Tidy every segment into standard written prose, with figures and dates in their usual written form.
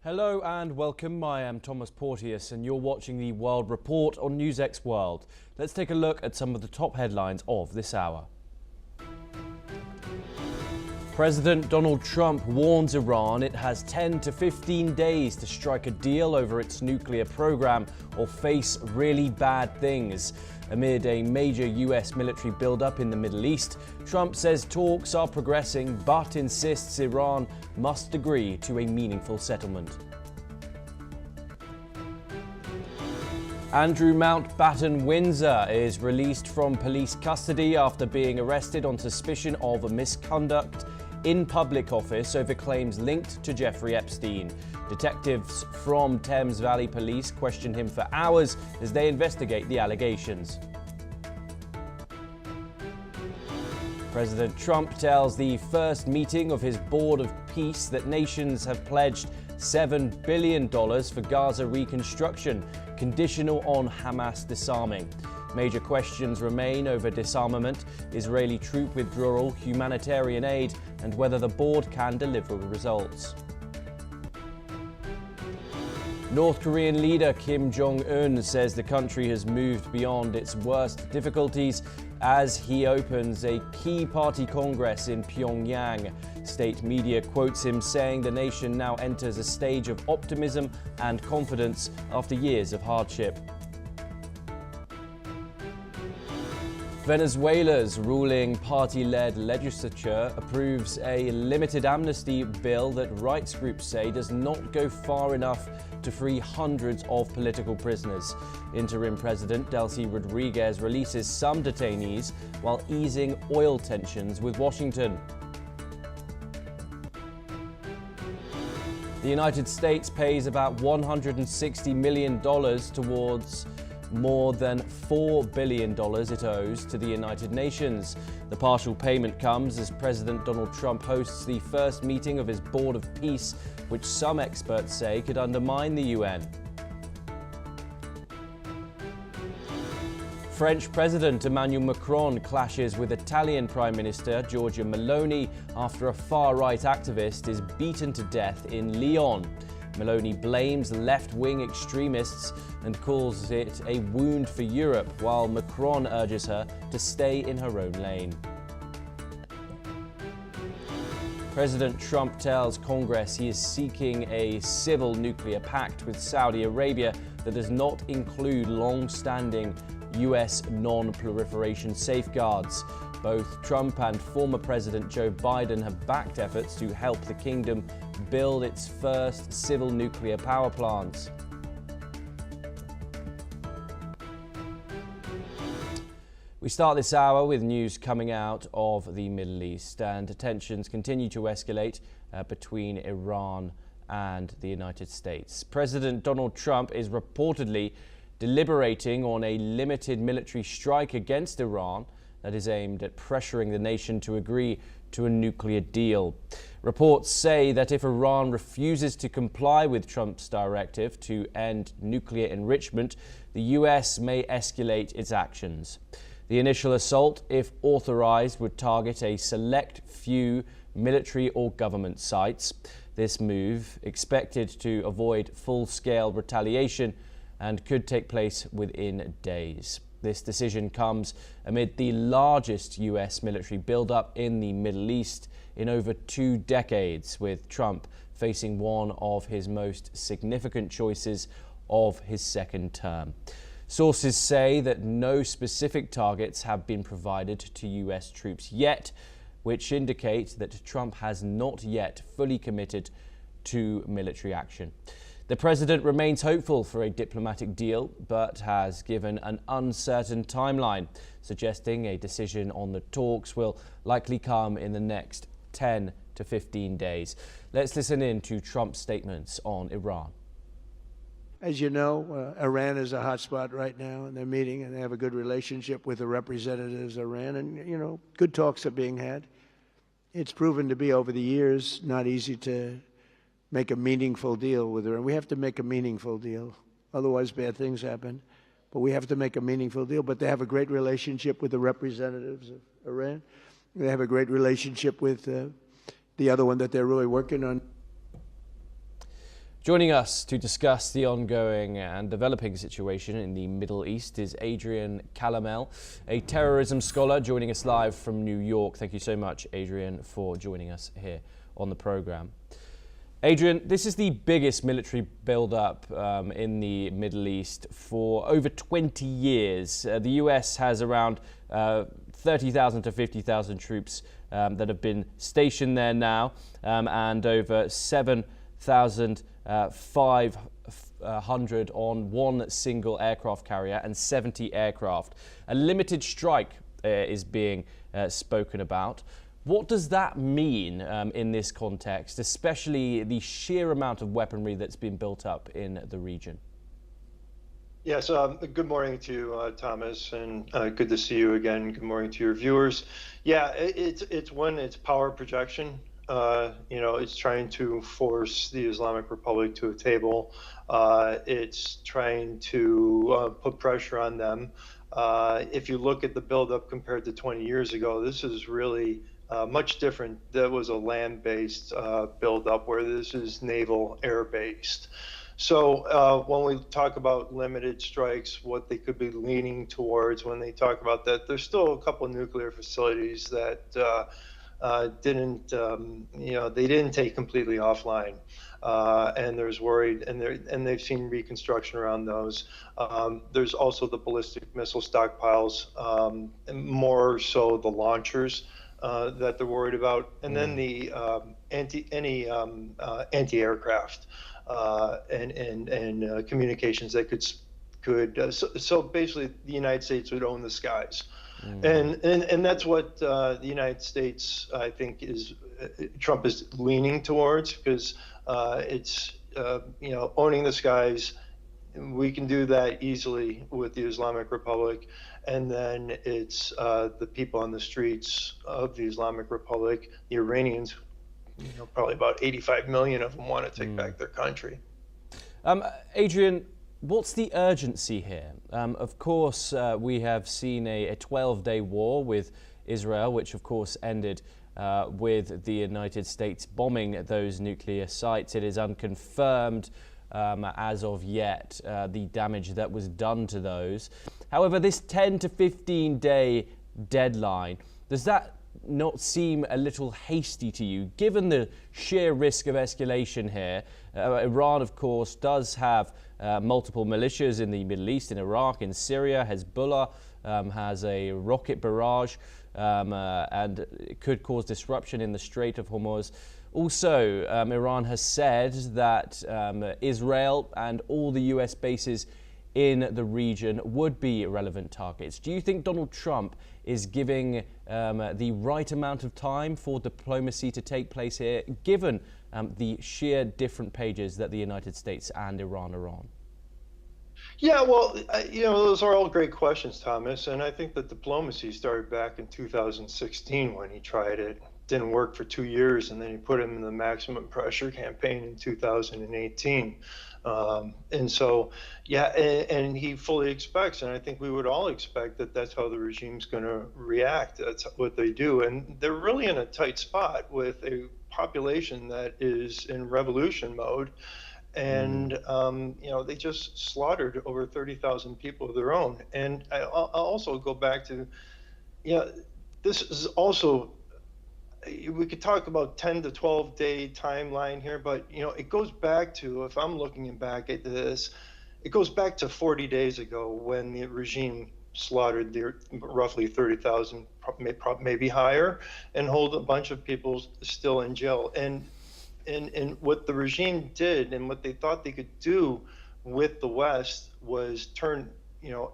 Hello and welcome. I am Thomas Porteous and you're watching the World Report on NewsX World. Let's take a look at some of the top headlines of this hour. President Donald Trump warns Iran it has 10 to 15 days to strike a deal over its nuclear program or face really bad things. Amid a major US military buildup in the Middle East, Trump says talks are progressing but insists Iran must agree to a meaningful settlement. Andrew Mountbatten Windsor is released from police custody after being arrested on suspicion of misconduct in public office over claims linked to Jeffrey Epstein. Detectives from Thames Valley Police question him for hours as they investigate the allegations. President Trump tells the first meeting of his Board of Peace that nations have pledged $7 billion for Gaza reconstruction, conditional on Hamas disarming. Major questions remain over disarmament, Israeli troop withdrawal, humanitarian aid, and whether the board can deliver results. North Korean leader Kim Jong-un says the country has moved beyond its worst difficulties as he opens a key party congress in Pyongyang. State media quotes him saying the nation now enters a stage of optimism and confidence after years of hardship. Venezuela's ruling party-led legislature approves a limited amnesty bill that rights groups say does not go far enough to free hundreds of political prisoners. Interim President Delcy Rodriguez releases some detainees while easing oil tensions with Washington. The United States pays about $160 million towards more than $4 billion it owes to the United Nations. The partial payment comes as President Donald Trump hosts the first meeting of his Board of Peace, which some experts say could undermine the UN. French President Emmanuel Macron clashes with Italian Prime Minister Giorgia Meloni after a far-right activist is beaten to death in Lyon. Meloni blames left-wing extremists and calls it a wound for Europe, while Macron urges her to stay in her own lane. President Trump tells Congress he is seeking a civil nuclear pact with Saudi Arabia that does not include long-standing US non-proliferation safeguards. Both Trump and former President Joe Biden have backed efforts to help the kingdom build its first civil nuclear power plants. We start this hour with news coming out of the Middle East, and tensions continue to escalate between Iran and the United States. President Donald Trump is reportedly deliberating on a limited military strike against Iran that is aimed at pressuring the nation to agree to a nuclear deal. Reports say that if Iran refuses to comply with Trump's directive to end nuclear enrichment, the US may escalate its actions. The initial assault, if authorized, would target a select few military or government sites. This move, expected to avoid full-scale retaliation, and could take place within days. This decision comes amid the largest US military buildup in the Middle East in over 2 decades, with Trump facing one of his most significant choices of his second term. Sources say that no specific targets have been provided to US troops yet, which indicate that Trump has not yet fully committed to military action. The president remains hopeful for a diplomatic deal, but has given an uncertain timeline, suggesting a decision on the talks will likely come in the next 10 to 15 days. Let's listen in to Trump's statements on Iran. As you know, Iran is a hot spot right now, and they're meeting, and they have a good relationship with the representatives of Iran, and, you know, good talks are being had. It's proven to be, over the years, not easy to make a meaningful deal with Iran. We have to make a meaningful deal. Otherwise, bad things happen. But we have to make a meaningful deal. But they have a great relationship with the representatives of Iran. They have a great relationship with the other one that they're really working on. Joining us to discuss the ongoing and developing situation in the Middle East is Adrian Calamel, a terrorism scholar joining us live from New York. Thank you so much, Adrian, for joining us here on the program. Adrian, this is the biggest military build-up in the Middle East for over 20 years. The US has around 30,000 to 50,000 troops that have been stationed there now, and over 7,500 on one single aircraft carrier and 70 aircraft. A limited strike is being spoken about. What does that mean in this context, especially the sheer amount of weaponry that's been built up in the region? Yes, good morning to you, Thomas, and good to see you again. Good morning to your viewers. Yeah, it's power projection. It's trying to force the Islamic Republic to a table. It's trying to put pressure on them. If you look at the buildup compared to 20 years ago, this is really much different. That was a land-based buildup, where this is naval, air-based. So when we talk about limited strikes, what they could be leaning towards when they talk about that, there's still a couple of nuclear facilities that they didn't take completely offline, and there's worried, and they've seen reconstruction around those. There's also the ballistic missile stockpiles, and more so the launchers that they're worried about, and then the anti-aircraft and communications that could so basically the United States would own the skies. And that's what the United States, I think, Trump is leaning towards, because it's owning the skies. We can do that easily with the Islamic Republic, and then it's the people on the streets of the Islamic Republic, the Iranians. Probably about 85 million of them want to take back their country. Adrian, what's the urgency here? Of course, we have seen a 12-day war with Israel, which of course ended with the United States bombing those nuclear sites. It is unconfirmed as of yet the damage that was done to those. However, this 10 to 15-day deadline, does that not seem a little hasty to you, given the sheer risk of escalation here? Iran, of course, does have multiple militias in the Middle East, in Iraq, in Syria. Hezbollah has a rocket barrage, and it could cause disruption in the Strait of Hormuz. Also, Iran has said that Israel and all the US bases in the region would be relevant targets. Do you think Donald Trump is giving the right amount of time for diplomacy to take place here, given the sheer different pages that the United States and Iran are on? Yeah, well, those are all great questions, Thomas. And I think that diplomacy started back in 2016 when he tried it. Didn't work for 2 years, and then he put him in the maximum pressure campaign in 2018. And so, yeah, and he fully expects, and I think we would all expect that that's how the regime's going to react. That's what they do. And they're really in a tight spot with a population that is in revolution mode. And, they just slaughtered over 30,000 people of their own. And I'll also go back to, this is also, we could talk about 10 to 12 day timeline here, but it goes back to, if I'm looking back at this, it goes back to 40 days ago when the regime slaughtered roughly 30,000, maybe higher, and hold a bunch of people still in jail. And what the regime did, and what they thought they could do with the West, was turn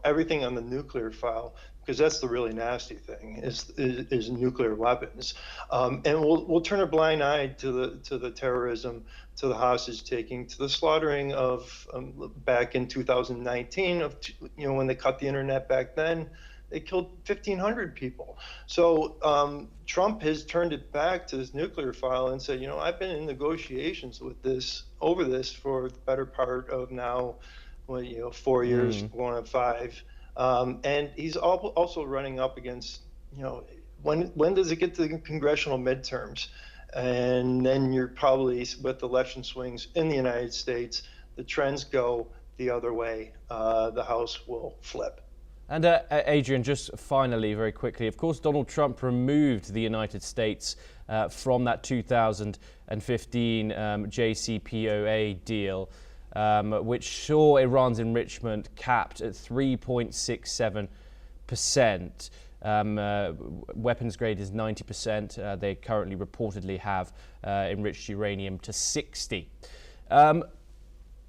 everything on the nuclear file, because that's the really nasty thing, is nuclear weapons. And we'll turn a blind eye to the terrorism, to the hostage taking, to the slaughtering of back in 2019 of when they cut the internet back then. They killed 1,500 people. So Trump has turned it back to his nuclear file and said, I've been in negotiations over this for the better part of now, 4 years, going on 5. And he's also running up against, when does it get to the congressional midterms? And then you're probably, with election swings in the United States, the trends go the other way. The House will flip. And Adrian, just finally, very quickly, of course, Donald Trump removed the United States from that 2015 JCPOA deal, which saw Iran's enrichment capped at 3.67%. Weapons grade is 90%. They currently reportedly have enriched uranium to 60.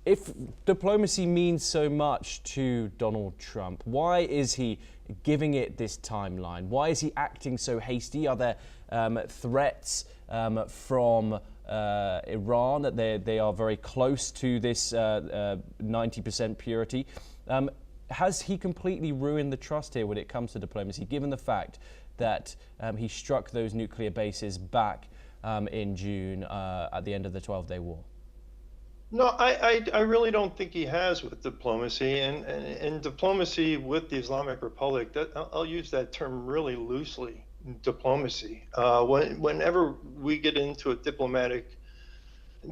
If diplomacy means so much to Donald Trump, why is he giving it this timeline? Why is he acting so hasty? Are there threats from Iran that they are very close to this 90% purity? Has he completely ruined the trust here when it comes to diplomacy, given the fact that he struck those nuclear bases back in June at the end of the 12-day war? No, I really don't think he has with diplomacy, and diplomacy with the Islamic Republic, that I'll use that term really loosely, diplomacy. Whenever we get into a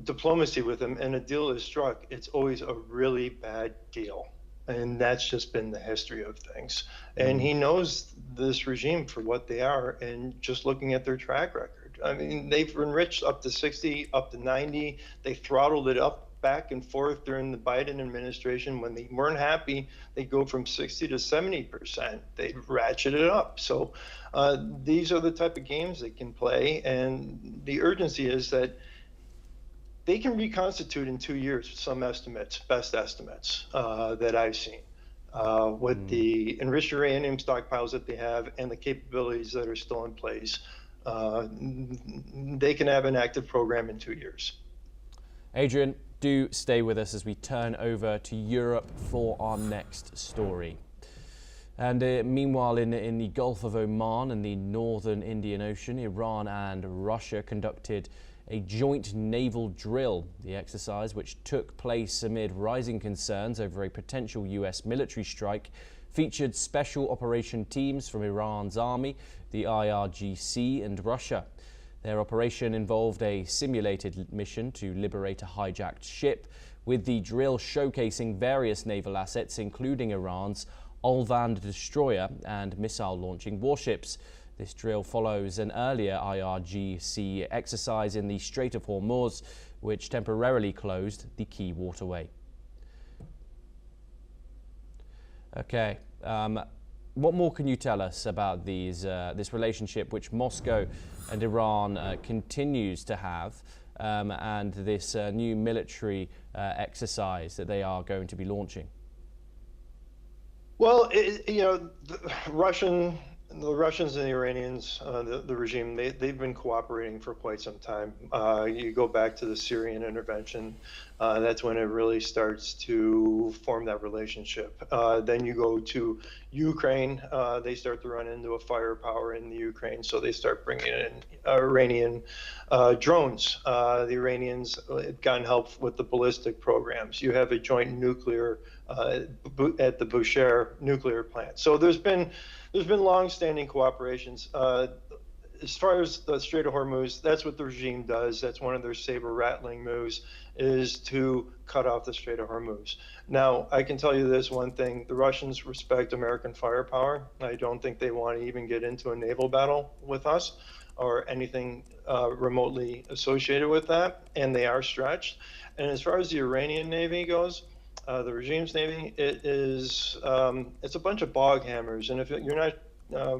diplomacy with him and a deal is struck, it's always a really bad deal. And that's just been the history of things. And he knows this regime for what they are, and just looking at their track record. I mean, they've enriched up to 60, up to 90. They throttled it up back and forth during the Biden administration. When they weren't happy, they go from 60 to 70%. They ratchet it up. So these are the type of games they can play. And the urgency is that they can reconstitute in 2 years, some estimates, best estimates that I've seen, with the enriched uranium stockpiles that they have and the capabilities that are still in place. They can have an active program in 2 years. Adrian, do stay with us as we turn over to Europe for our next story. And meanwhile, in the Gulf of Oman and the northern Indian Ocean, Iran and Russia conducted a joint naval drill. The exercise, which took place amid rising concerns over a potential US military strike, featured special operation teams from Iran's army, the IRGC, and Russia. Their operation involved a simulated mission to liberate a hijacked ship, with the drill showcasing various naval assets, including Iran's Ulvan destroyer and missile-launching warships. This drill follows an earlier IRGC exercise in the Strait of Hormuz, which temporarily closed the key waterway. Okay, what more can you tell us about this relationship which Moscow and Iran continues to have, and this new military exercise that they are going to be launching? Well, the Russians and the Iranians, the regime, they've been cooperating for quite some time. You go back to the Syrian intervention, that's when it really starts to form that relationship. Then you go to Ukraine, they start to run into a firepower in the Ukraine, so they start bringing in Iranian drones. The Iranians have gotten help with the ballistic programs. You have a joint nuclear at the Bushehr nuclear plant. So there's been long-standing cooperations. As far as the Strait of Hormuz, that's what the regime does. That's one of their saber-rattling moves, is to cut off the Strait of Hormuz. Now, I can tell you this one thing: the Russians respect American firepower. I don't think they want to even get into a naval battle with us or anything remotely associated with that, and they are stretched. And as far as the Iranian Navy goes, the regime's Navy, it's a bunch of bog hammers. And if you're not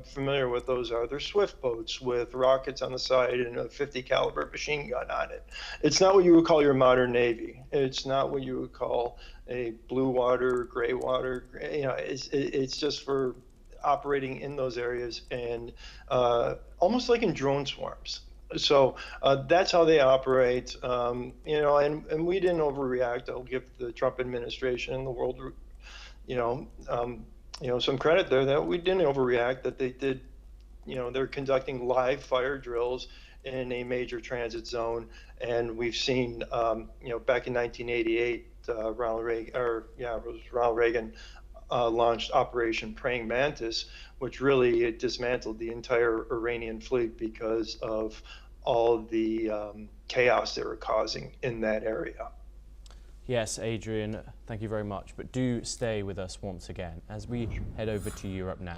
familiar with those, they're swift boats with rockets on the side and a 50 caliber machine gun on it. It's not what you would call your modern Navy. It's not what you would call a blue water, gray water. It's just for operating in those areas, and almost like in drone swarms. So that's how they operate, and we didn't overreact. I'll give the Trump administration and the world, some credit there that we didn't overreact, that they did, they're conducting live fire drills in a major transit zone. And we've seen, back in 1988, Ronald Reagan launched Operation Praying Mantis, which really dismantled the entire Iranian fleet because of all the chaos they were causing in that area. Yes, Adrian, thank you very much. But do stay with us once again as we head over to Europe now.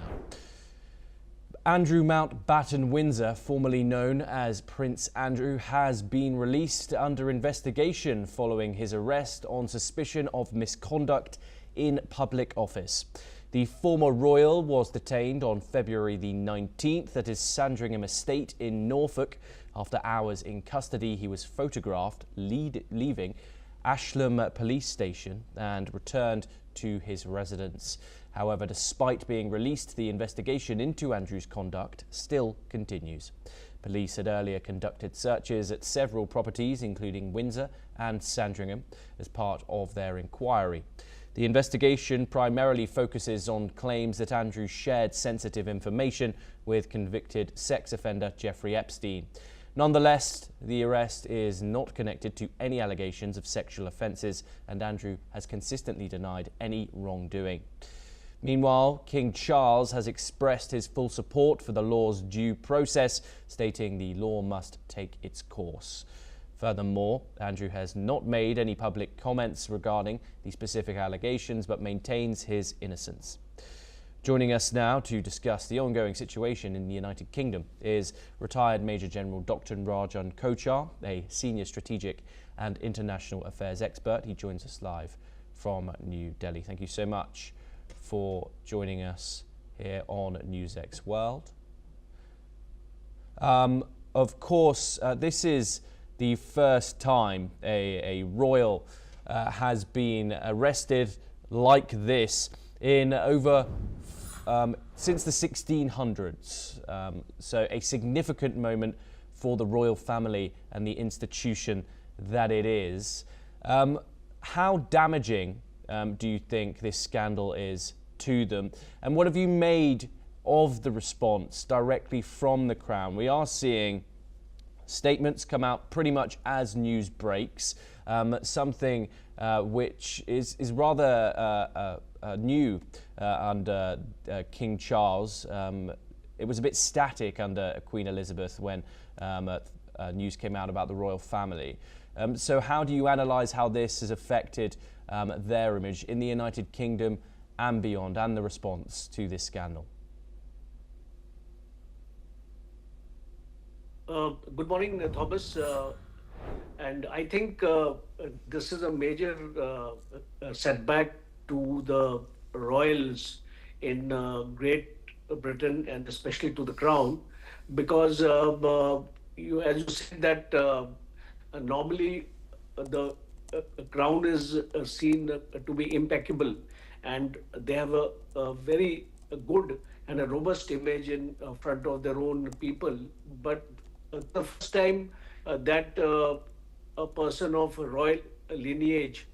Andrew Mountbatten Windsor, formerly known as Prince Andrew, has been released under investigation following his arrest on suspicion of misconduct in public office. The former royal was detained on February the 19th at his Sandringham estate in Norfolk. After hours in custody, he was photographed leaving Ashlam Police Station and returned to his residence. However, despite being released, the investigation into Andrew's conduct still continues. Police had earlier conducted searches at several properties, including Windsor and Sandringham, as part of their inquiry. The investigation primarily focuses on claims that Andrew shared sensitive information with convicted sex offender Jeffrey Epstein. Nonetheless, the arrest is not connected to any allegations of sexual offences, and Andrew has consistently denied any wrongdoing. Meanwhile, King Charles has expressed his full support for the law's due process, stating the law must take its course. Furthermore, Andrew has not made any public comments regarding the specific allegations, but maintains his innocence. Joining us now to discuss the ongoing situation in the United Kingdom is retired Major General Dr. Rajan Kochar, a senior strategic and international affairs expert. He joins us live from New Delhi. Thank you so much for joining us here on NewsX World. Of course, this is the first time a royal has been arrested like this in over since the 1600s, so a significant moment for the royal family and the institution that it is. How damaging do you think this scandal is to them, and what have you made of the response directly from the Crown? We are seeing statements come out pretty much as news breaks, something which is rather new under King Charles. It was a bit static under Queen Elizabeth when news came out about the royal family. So how do you analyse how this has affected their image in the United Kingdom and beyond, and the response to this scandal? Good morning, Thomas. And I think this is a major setback to the royals in Great Britain, and especially to the Crown, because as you said that normally the Crown is seen to be impeccable, and they have a very good and a robust image in front of their own people. But the first time that a person of royal lineage,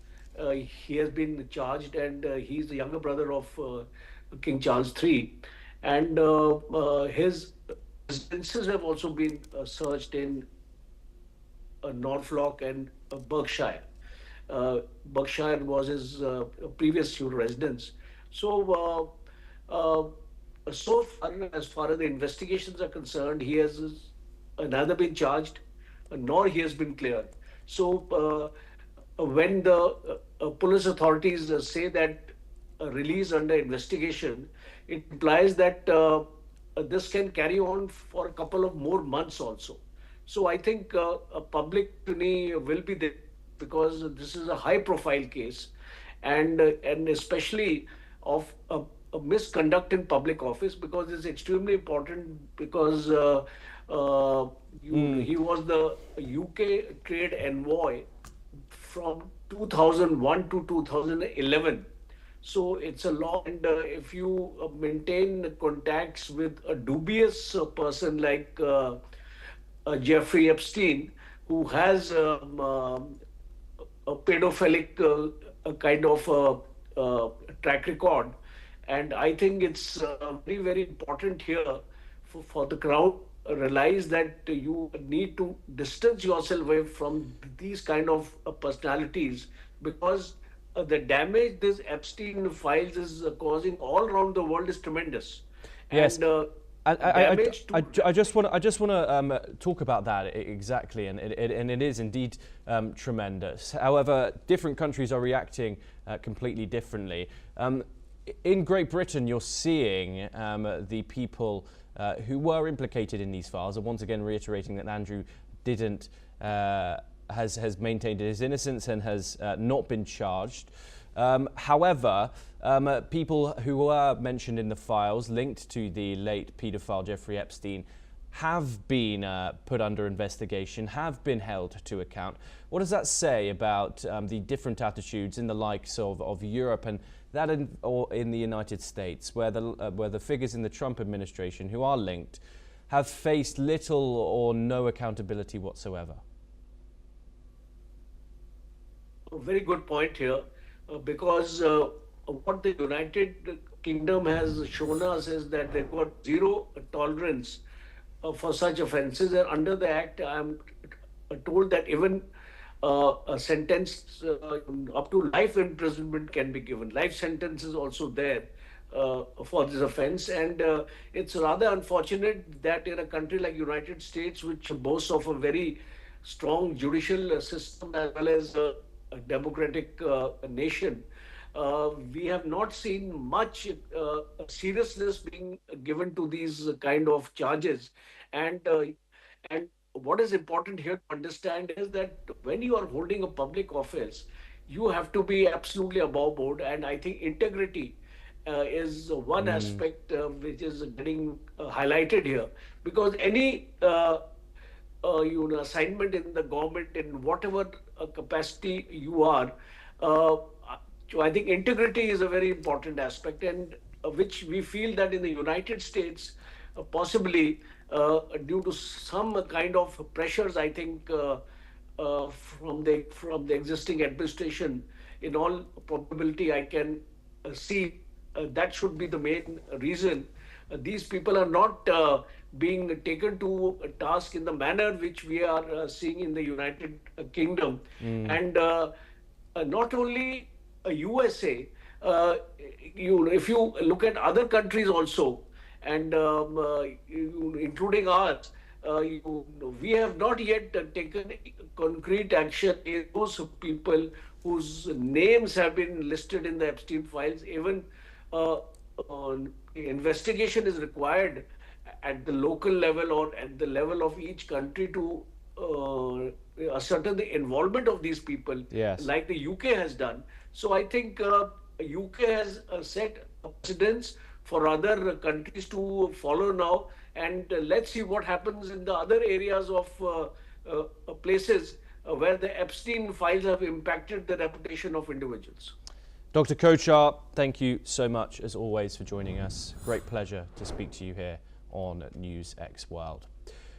he has been charged, and he's the younger brother of King Charles III, and his residences have also been searched in Norfolk and Berkshire. Berkshire was his previous residence. So, so far as the investigations are concerned, he has neither been charged nor he has been cleared. So, when the police authorities say that release under investigation, it implies that this can carry on for a couple of more months also. So I think a public scrutiny will be there, because this is a high-profile case, and especially of a misconduct in public office, because it's extremely important, because he was the UK trade envoy from 2001 to 2011. So it's a long, and if you maintain contacts with a dubious person like Jeffrey Epstein, who has a pedophilic kind of track record, and I think it's very, very important here for the Crown realize that you need to distance yourself away from these kind of personalities, because the damage this Epstein files is causing all around the world is tremendous. Yes. And I just want to talk about that exactly, and it is indeed tremendous. However, different countries are reacting completely differently. In Great Britain, you're seeing the people who were implicated in these files are once again reiterating that Andrew didn't has maintained his innocence and has not been charged. However, people who were mentioned in the files linked to the late paedophile Jeffrey Epstein have been put under investigation, have been held to account. What does that say about the different attitudes in the likes of Europe and that or in the United States, where the figures in the Trump administration who are linked have faced little or no accountability whatsoever? A very good point here, because what the United Kingdom has shown us is that they've got zero tolerance for such offences. And under the Act, I'm told that even a sentence up to life imprisonment can be given. Life sentence is also there for this offence. And it's rather unfortunate that in a country like United States, which boasts of a very strong judicial system as well as a democratic nation, we have not seen much seriousness being given to these kind of charges. And what is important here to understand is that when you are holding a public office, you have to be absolutely above board. And I think integrity is one aspect which is getting highlighted here, because any assignment in the government, in whatever capacity you are, I think integrity is a very important aspect, and which we feel that in the United States, possibly due to some kind of pressures, I think from the existing administration, in all probability, I can see that should be the main reason. These people are not being taken to task in the manner which we are seeing in the United Kingdom. And not only USA, if you look at other countries also, and including ours, we have not yet taken concrete action in those people whose names have been listed in the Epstein files. Even investigation is required at the local level or at the level of each country to ascertain the involvement of these people, like the UK has done. So I think UK has set precedents for other countries to follow now, and let's see what happens in the other areas of places where the Epstein files have impacted the reputation of individuals. Dr. Kochar, thank you so much, as always, for joining us. Great pleasure to speak to you here on NewsX World.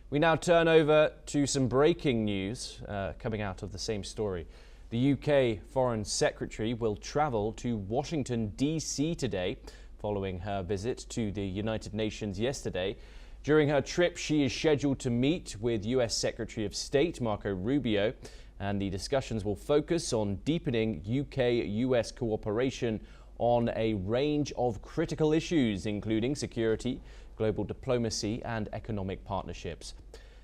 We now turn over to some breaking news coming out of the same story. The UK Foreign Secretary will travel to Washington, D.C. today, following her visit to the United Nations yesterday. During her trip, she is scheduled to meet with US Secretary of State Marco Rubio, and the discussions will focus on deepening UK-US cooperation on a range of critical issues, including security, global diplomacy, and economic partnerships.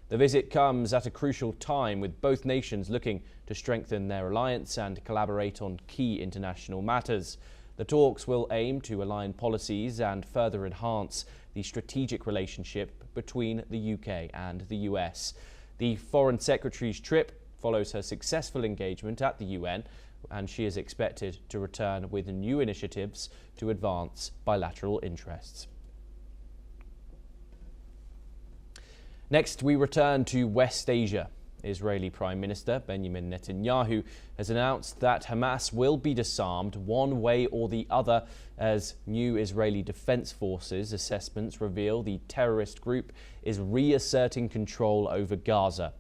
The visit comes at a crucial time, with both nations looking to strengthen their alliance and collaborate on key international matters. The talks will aim to align policies and further enhance the strategic relationship between the UK and the US. The Foreign Secretary's trip follows her successful engagement at the UN, and she is expected to return with new initiatives to advance bilateral interests. Next, we return to West Asia. Israeli Prime Minister Benjamin Netanyahu has announced that Hamas will be disarmed one way or the other, as new Israeli Defense Forces assessments reveal the terrorist group is reasserting control over Gaza.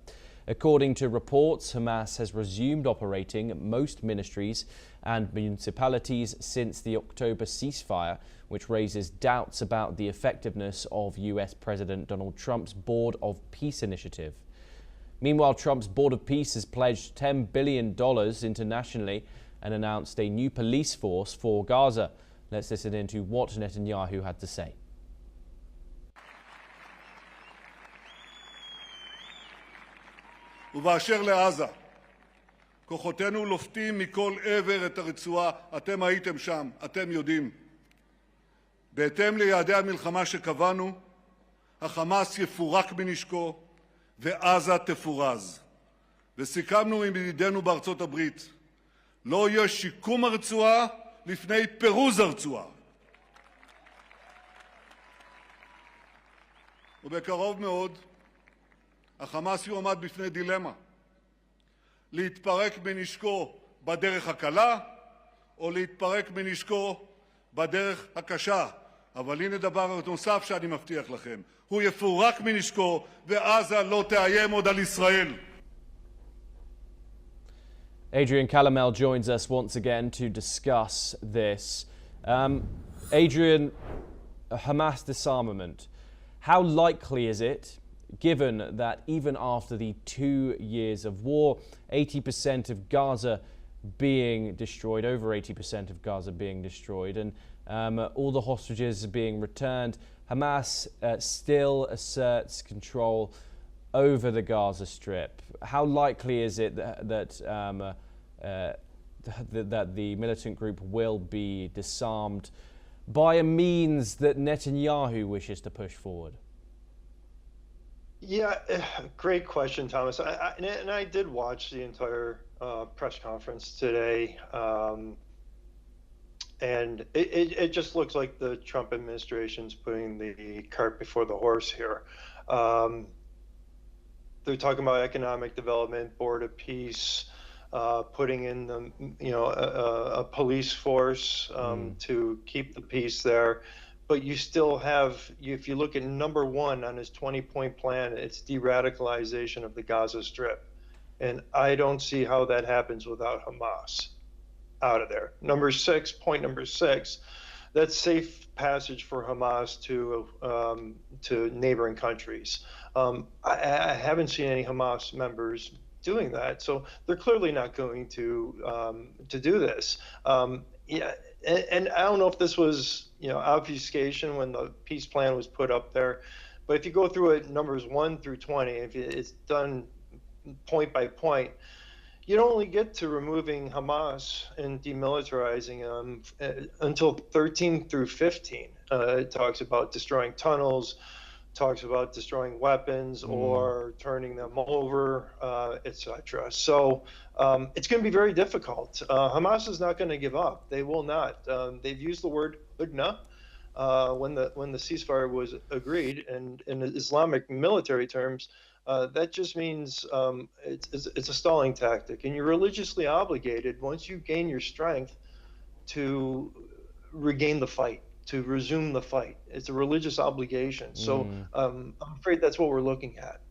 According to reports, Hamas has resumed operating most ministries and municipalities since the October ceasefire, which raises doubts about the effectiveness of US President Donald Trump's Board of Peace initiative. Meanwhile, Trump's Board of Peace has pledged $10 billion internationally and announced a new police force for Gaza. Let's listen in to what Netanyahu had to say. ובאשר לעזה, כוחותינו לופתים מכל עבר את הרצועה, אתם הייתם שם, אתם יודעים. בהתאם ליעדי המלחמה שקבענו, החמאס יפורק מנשקו ועזה תפורז. וסיכמנו עם ידידינו בארצות הברית, לא יהיה שיקום הרצועה לפני פירוז הרצועה. ובקרוב מאוד, החמאס יועמד בפני דילמה, להתפרק מנשקו בדרך הקלה או להתפרק מנשקו בדרך הקשה. אבל הנה דבר נוסף שאני מבטיח לכם, הוא יפורק מנשקו ועזה לא תאיים עוד על ישראל. Adrian Calamel joins us once again to discuss this. Adrian, Hamas disarmament, how likely is it, given that even after the 2 years of war, 80% of Gaza being destroyed, over 80% of Gaza being destroyed, and all the hostages being returned, Hamas still asserts control over the Gaza Strip? How likely is it that the militant group will be disarmed by a means that Netanyahu wishes to push forward? Yeah, great question, Thomas. And I did watch the entire press conference today, and it just looks like the Trump administration's putting the cart before the horse here. They're talking about economic development, board of peace, putting in a police force to keep the peace there. But you still have, if you look at number one on his 20-point plan, it's de-radicalization of the Gaza Strip. And I don't see how that happens without Hamas out of there. Point number six, that's safe passage for Hamas to neighboring countries. I haven't seen any Hamas members doing that, so they're clearly not going to do this. And I don't know if this was obfuscation when the peace plan was put up there, but if you go through it, numbers 1 through 20, if it's done point by point, you don't only get to removing Hamas and demilitarizing them until 13 through 15. It talks about destroying tunnels, talks about destroying weapons or turning them over, etc. So it's going to be very difficult. Hamas is not going to give up. They will not. They've used the word hudna when the ceasefire was agreed, and in Islamic military terms, that just means it's a stalling tactic, and you're religiously obligated once you gain your strength to regain the fight, to resume the fight. It's a religious obligation. So I'm afraid that's what we're looking at.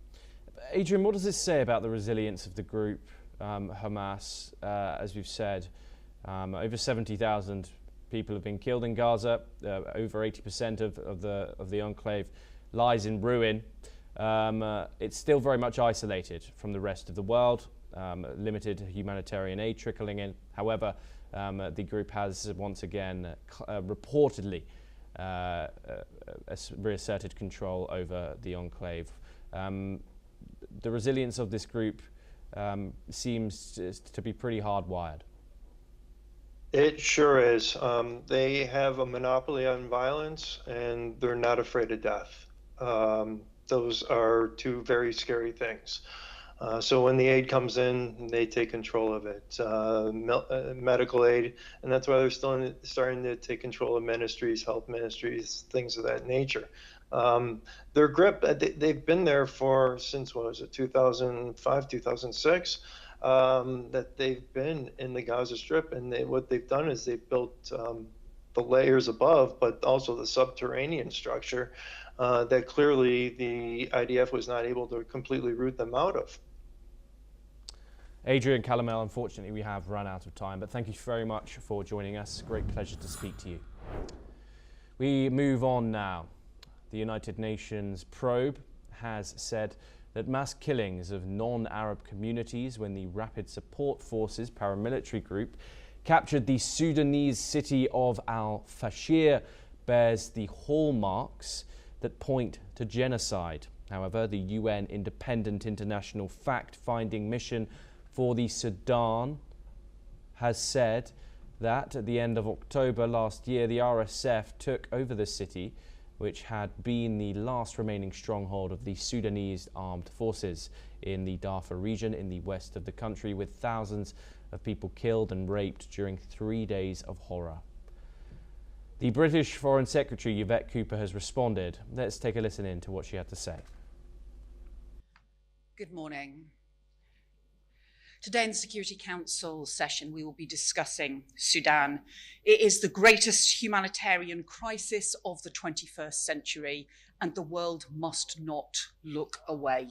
Adrian, what does this say about the resilience of the group, Hamas? As we've said, over 70,000 people have been killed in Gaza. Over 80% of the enclave lies in ruin. It's still very much isolated from the rest of the world. Limited humanitarian aid trickling in. However, the group has once again reportedly reasserted control over the enclave. The resilience of this group seems to be pretty hardwired. It sure is. They have a monopoly on violence, and they're not afraid of death. Those are two very scary things. So when the aid comes in, they take control of it. Medical aid, and that's why they're still starting to take control of ministries, health ministries, things of that nature. Their grip, they've been there since, what was it, 2005, 2006, that they've been in the Gaza Strip, and what they've done is they've built the layers above, but also the subterranean structure that clearly the IDF was not able to completely root them out of. Adrian Calamel, unfortunately we have run out of time, but thank you very much for joining us. Great pleasure to speak to you. We move on now. The United Nations probe has said that mass killings of non-Arab communities when the Rapid Support Forces paramilitary group captured the Sudanese city of al-Fashir bears the hallmarks that point to genocide. However, the UN Independent International Fact-Finding Mission for the Sudan has said that at the end of October last year, the RSF took over the city, which had been the last remaining stronghold of the Sudanese armed forces in the Darfur region in the west of the country, with thousands of people killed and raped during 3 days of horror. The British Foreign Secretary Yvette Cooper has responded. Let's take a listen in to what she had to say. Good morning. Today in the Security Council session, we will be discussing Sudan. It is the greatest humanitarian crisis of the 21st century, and the world must not look away.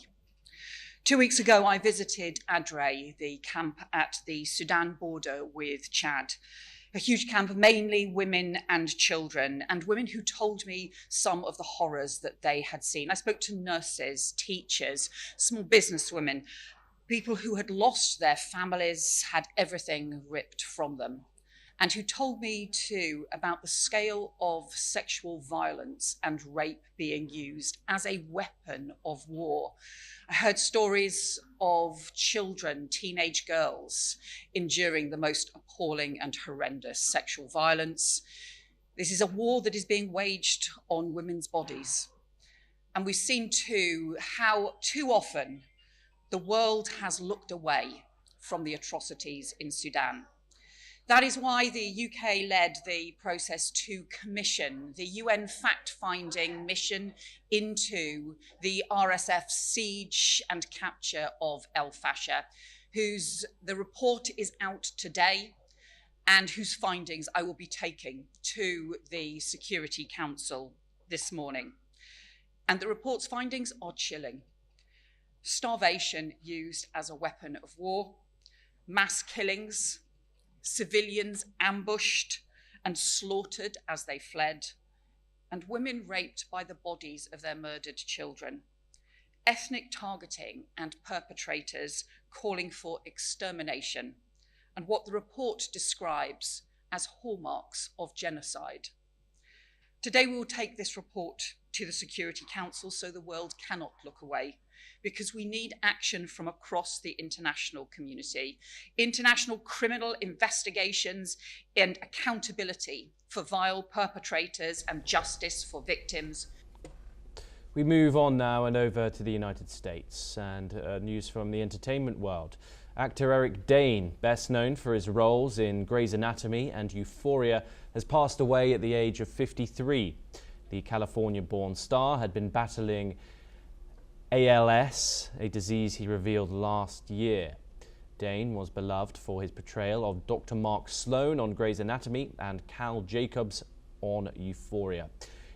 2 weeks ago, I visited Adre, the camp at the Sudan border with Chad, a huge camp of mainly women and children, and women who told me some of the horrors that they had seen. I spoke to nurses, teachers, small businesswomen, people who had lost their families, had everything ripped from them, and who told me too about the scale of sexual violence and rape being used as a weapon of war. I heard stories of children, teenage girls, enduring the most appalling and horrendous sexual violence. This is a war that is being waged on women's bodies. And we've seen too how too often the world has looked away from the atrocities in Sudan. That is why the UK led the process to commission the UN fact-finding mission into the RSF siege and capture of al-Fashir, the report is out today and whose findings I will be taking to the Security Council this morning. And the report's findings are chilling. Starvation used as a weapon of war, mass killings, civilians ambushed and slaughtered as they fled, and women raped by the bodies of their murdered children, ethnic targeting and perpetrators calling for extermination, and what the report describes as hallmarks of genocide. Today we will take this report to the Security Council so the world cannot look away, because we need action from across the international community, international criminal investigations and accountability for vile perpetrators and justice for victims. We move on now and over to the United States and news from the entertainment world. Actor Dane, best known for his roles in Grey's Anatomy and Euphoria, has passed away at the age of 53. The California-born star had been battling ALS, a disease he revealed last year. Dane was beloved for his portrayal of Dr. Mark Sloan on Grey's Anatomy and Cal Jacobs on Euphoria.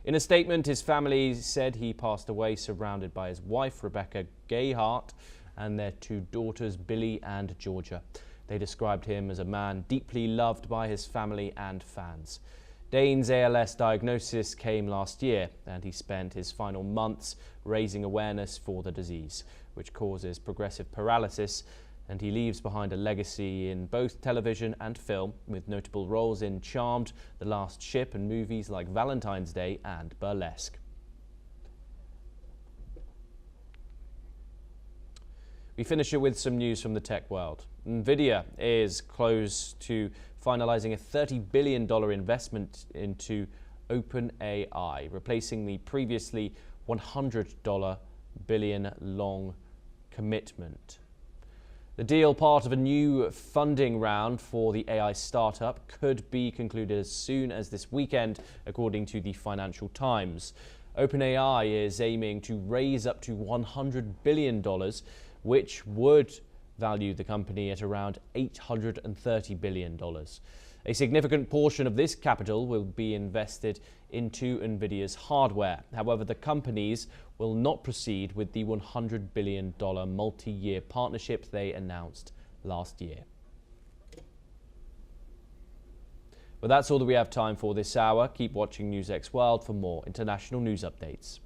In a statement, his family said he passed away surrounded by his wife, Rebecca Gayheart, and their 2 daughters, Billy and Georgia. They described him as a man deeply loved by his family and fans. Dane's ALS diagnosis came last year, and he spent his final months raising awareness for the disease, which causes progressive paralysis, and he leaves behind a legacy in both television and film, with notable roles in Charmed, The Last Ship, and movies like Valentine's Day and Burlesque. We finish it with some news from the tech world. Nvidia is close to finalizing a $30 billion investment into OpenAI, replacing the previously $100 billion long commitment. The deal, part of a new funding round for the AI startup, could be concluded as soon as this weekend, according to the Financial Times. OpenAI is aiming to raise up to $100 billion, which would value the company at around $830 billion. A significant portion of this capital will be invested into Nvidia's hardware. However, the companies will not proceed with the $100 billion multi-year partnership they announced last year. Well, that's all that we have time for this hour. Keep watching NewsX World for more international news updates.